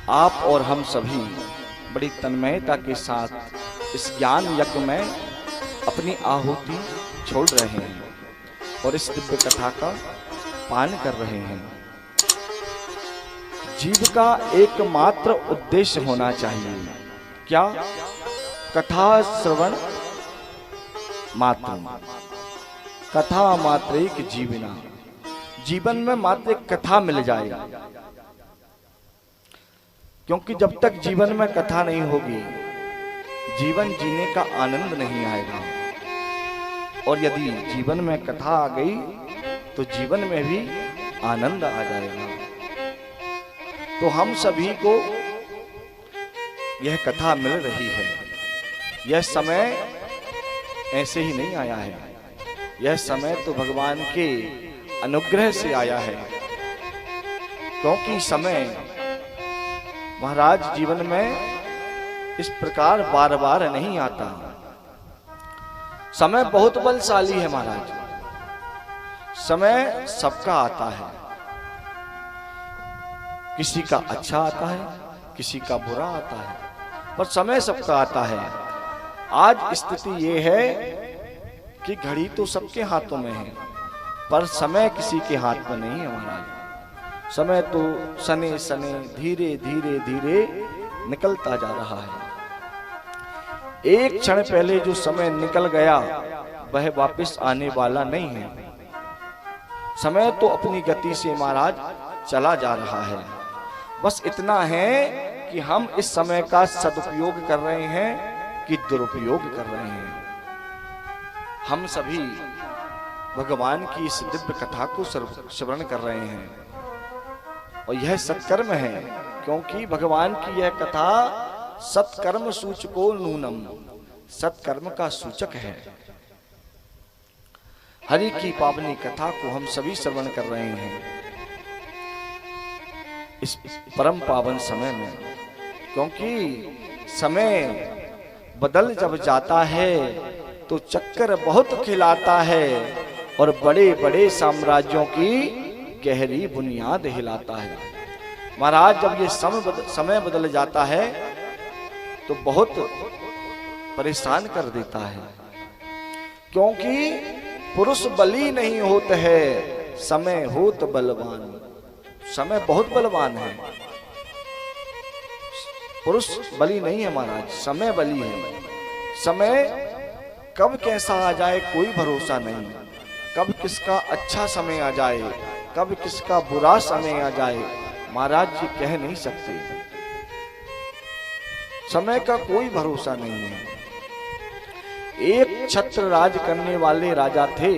आप और हम सभी बड़ी तन्मयता के साथ इस ज्ञान यज्ञ में अपनी आहुति छोड़ रहे हैं और इस दिव्य कथा का पान कर रहे हैं। जीव का एकमात्र उद्देश्य होना चाहिए क्या? कथा श्रवण मात्र, कथा मात्रेक जीवना। जीवन में मात्र एक कथा मिल जाए, क्योंकि जब तक जीवन में कथा नहीं होगी जीवन जीने का आनंद नहीं आएगा। और यदि जीवन में कथा आ गई तो जीवन में भी आनंद आ जाएगा। तो हम सभी को यह कथा मिल रही है। यह समय ऐसे ही नहीं आया है, यह समय तो भगवान के अनुग्रह से आया है। क्योंकि समय महाराज जीवन में इस प्रकार बार बार नहीं आता। समय बहुत बलशाली है महाराज। समय सबका आता है, किसी का अच्छा आता है, किसी का बुरा आता है, पर समय सबका आता है। आज स्थिति ये है कि घड़ी तो सबके हाथों में है, पर समय किसी के हाथ में नहीं है महाराज। समय तो सने सने धीरे धीरे धीरे निकलता जा रहा है। एक क्षण पहले जो समय निकल गया वह वापस आने वाला नहीं है। समय तो अपनी गति से महाराज चला जा रहा है। बस इतना है कि हम इस समय का सदुपयोग कर रहे हैं कि दुरुपयोग कर रहे हैं। हम सभी भगवान की इस दिव्य कथा को श्रवण कर रहे हैं और यह सत्कर्म है, क्योंकि भगवान की यह कथा सत्कर्म सूचको नूनम, सत्कर्म का सूचक है। हरि की पावनी कथा को हम सभी श्रवण कर रहे हैं इस परम पावन समय में। क्योंकि समय बदल जब जाता है तो चक्कर बहुत खिलाता है और बड़े बड़े साम्राज्यों की गहरी बुनियाद हिलाता है। महाराज जब ये समय बदल जाता है तो बहुत परेशान कर देता है। क्योंकि पुरुष बली नहीं होते है, समय होत बलवान। समय बहुत बलवान है, पुरुष बली नहीं है महाराज, समय बली है। समय कब कैसा आ जाए कोई भरोसा नहीं, कब किसका अच्छा समय आ जाए, कब किसका बुरा समय आ जाए महाराज जी कह नहीं सकते। समय का कोई भरोसा नहीं है। एक छत्र राज करने वाले राजा थे,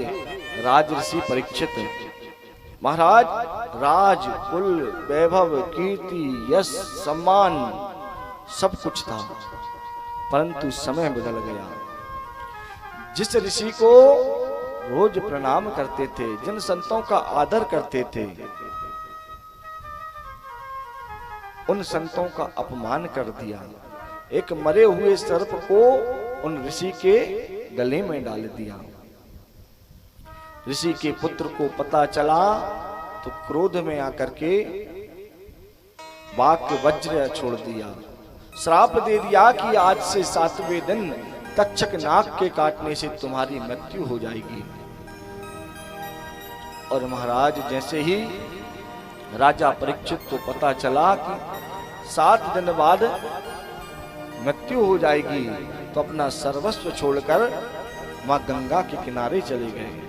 राजऋषि परीक्षित। महाराज राज कुल वैभव कीर्ति यश सम्मान सब कुछ था, परंतु समय बदल गया। जिस ऋषि को रोज प्रणाम करते थे, जिन संतों का आदर करते थे, उन संतों का अपमान कर दिया। एक मरे हुए सर्प को उन ऋषि के गले में डाल दिया। ऋषि के पुत्र को पता चला तो क्रोध में आकर के वाक्य वज्र छोड़ दिया, श्राप दे दिया कि आज से 7वें दिन तक्षक नाग के काटने से तुम्हारी मृत्यु हो जाएगी। और महाराज जैसे ही राजा परीक्षित को पता चला कि 7 दिन बाद मृत्यु हो जाएगी, तो अपना सर्वस्व छोड़कर मां गंगा के किनारे चले गए।